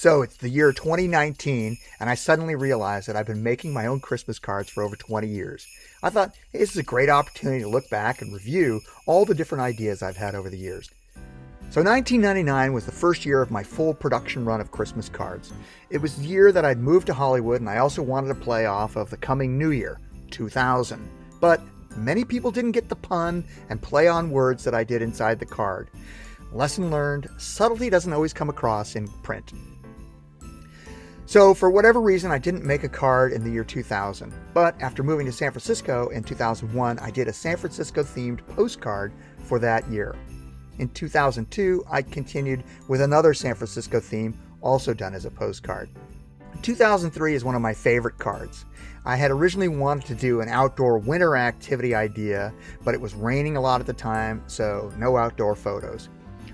So it's the year 2019, and I suddenly realized that I've been making my own Christmas cards for over 20 years. I thought, hey, this is a great opportunity to look back and review all the different ideas I've had over the years. So 1999 was the first year of my full production run of Christmas cards. It was the year that I'd moved to Hollywood, and I also wanted to play off of the coming new year, 2000. But many people didn't get the pun and play on words that I did inside the card. Lesson learned, subtlety doesn't always come across in print. So for whatever reason, I didn't make a card in the year 2000. But after moving to San Francisco in 2001, I did a San Francisco themed postcard for that year. In 2002, I continued with another San Francisco theme, also done as a postcard. 2003 is one of my favorite cards. I had originally wanted to do an outdoor winter activity idea, but it was raining a lot at the time, so no outdoor photos.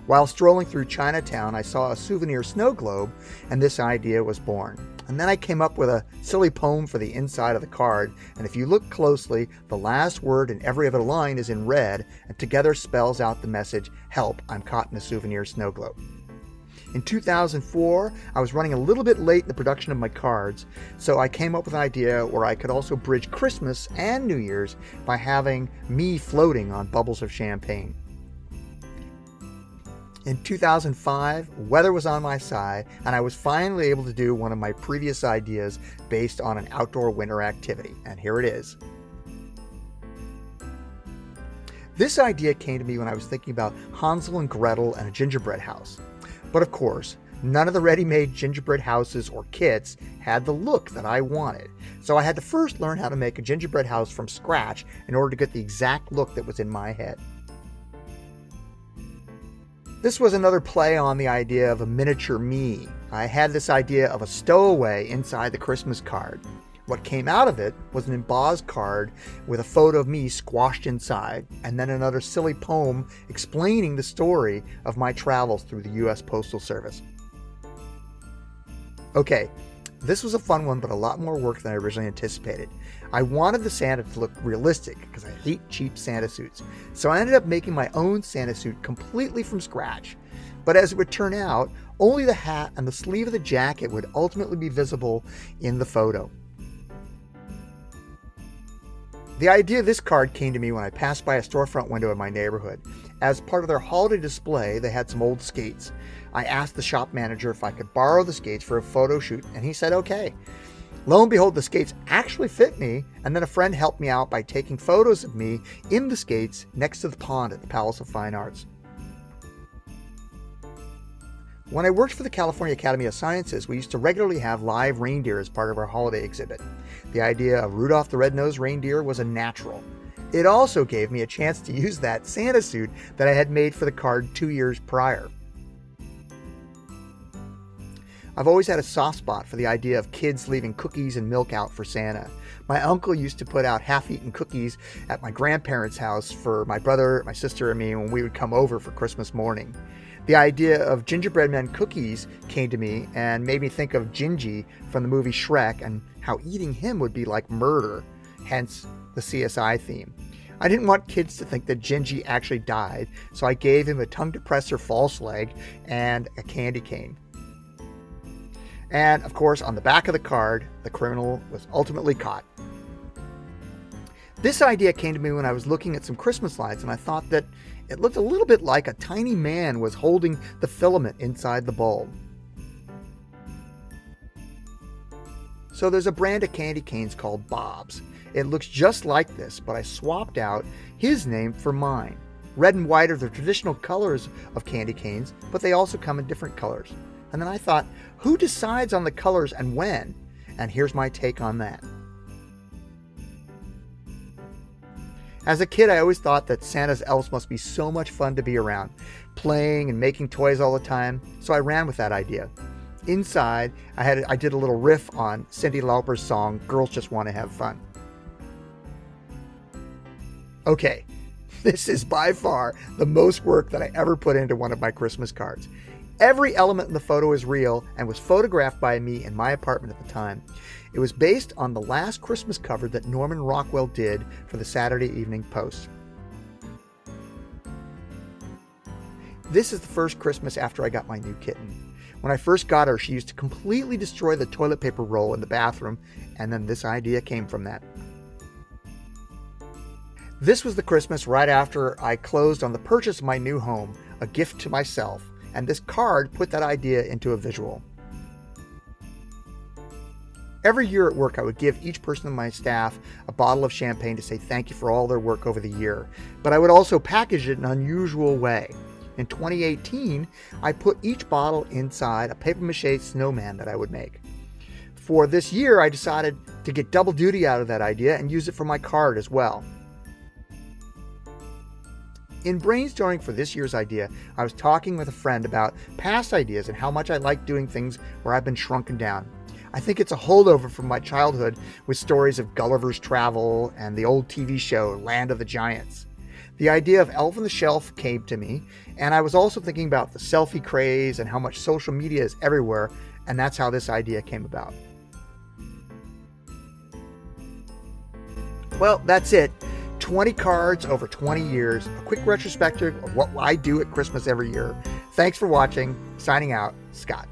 While strolling through Chinatown, I saw a souvenir snow globe, and this idea was born. And then I came up with a silly poem for the inside of the card, and if you look closely, the last word in every other line is in red, and together spells out the message, "Help, I'm caught in a souvenir snow globe." In 2004, I was running a little bit late in the production of my cards, so I came up with an idea where I could also bridge Christmas and New Year's by having me floating on bubbles of champagne. In 2005, weather was on my side, and I was finally able to do one of my previous ideas based on an outdoor winter activity, and here it is. This idea came to me when I was thinking about Hansel and Gretel and a gingerbread house. But of course, none of the ready-made gingerbread houses or kits had the look that I wanted, so I had to first learn how to make a gingerbread house from scratch in order to get the exact look that was in my head. This was another play on the idea of a miniature me. I had this idea of a stowaway inside the Christmas card. What came out of it was an embossed card with a photo of me squashed inside, and then another silly poem explaining the story of my travels through the U.S. Postal Service. Okay, this was a fun one, but a lot more work than I originally anticipated. I wanted the Santa to look realistic because I hate cheap Santa suits. So I ended up making my own Santa suit completely from scratch. But as it would turn out, only the hat and the sleeve of the jacket would ultimately be visible in the photo. The idea of this card came to me when I passed by a storefront window in my neighborhood. As part of their holiday display, they had some old skates. I asked the shop manager if I could borrow the skates for a photo shoot, and he said okay. Lo and behold, the skates actually fit me, and then a friend helped me out by taking photos of me in the skates next to the pond at the Palace of Fine Arts. When I worked for the California Academy of Sciences, we used to regularly have live reindeer as part of our holiday exhibit. The idea of Rudolph the Red-Nosed Reindeer was a natural. It also gave me a chance to use that Santa suit that I had made for the card 2 years prior. I've always had a soft spot for the idea of kids leaving cookies and milk out for Santa. My uncle used to put out half-eaten cookies at my grandparents' house for my brother, my sister, and me when we would come over for Christmas morning. The idea of gingerbread men cookies came to me and made me think of Gingy from the movie Shrek and how eating him would be like murder, hence the CSI theme. I didn't want kids to think that Gingy actually died, so I gave him a tongue depressor false leg and a candy cane. And of course, on the back of the card, the criminal was ultimately caught. This idea came to me when I was looking at some Christmas lights, and I thought that it looked a little bit like a tiny man was holding the filament inside the bulb. So there's a brand of candy canes called Bob's. It looks just like this, but I swapped out his name for mine. Red and white are the traditional colors of candy canes, but they also come in different colors. And then I thought, who decides on the colors and when? And here's my take on that. As a kid, I always thought that Santa's elves must be so much fun to be around, playing and making toys all the time, so I ran with that idea. Inside, I did a little riff on Cyndi Lauper's song, Girls Just Want to Have Fun. Okay, this is by far the most work that I ever put into one of my Christmas cards. Every element in the photo is real and was photographed by me in my apartment at the time. It was based on the last Christmas cover that Norman Rockwell did for the Saturday Evening Post. This is the first Christmas after I got my new kitten. When I first got her, she used to completely destroy the toilet paper roll in the bathroom, and then this idea came from that. This was the Christmas right after I closed on the purchase of my new home, a gift to myself, and this card put that idea into a visual. Every year at work, I would give each person on my staff a bottle of champagne to say thank you for all their work over the year, but I would also package it in an unusual way. In 2018, I put each bottle inside a papier-mâché snowman that I would make. For this year, I decided to get double duty out of that idea and use it for my card as well. In brainstorming for this year's idea, I was talking with a friend about past ideas and how much I like doing things where I've been shrunken down. I think it's a holdover from my childhood with stories of Gulliver's Travel and the old TV show Land of the Giants. The idea of Elf on the Shelf came to me, and I was also thinking about the selfie craze and how much social media is everywhere, and that's how this idea came about. Well, that's it. 20 cards over 20 years, a quick retrospective of what I do at Christmas every year. Thanks for watching. Signing out, Scott.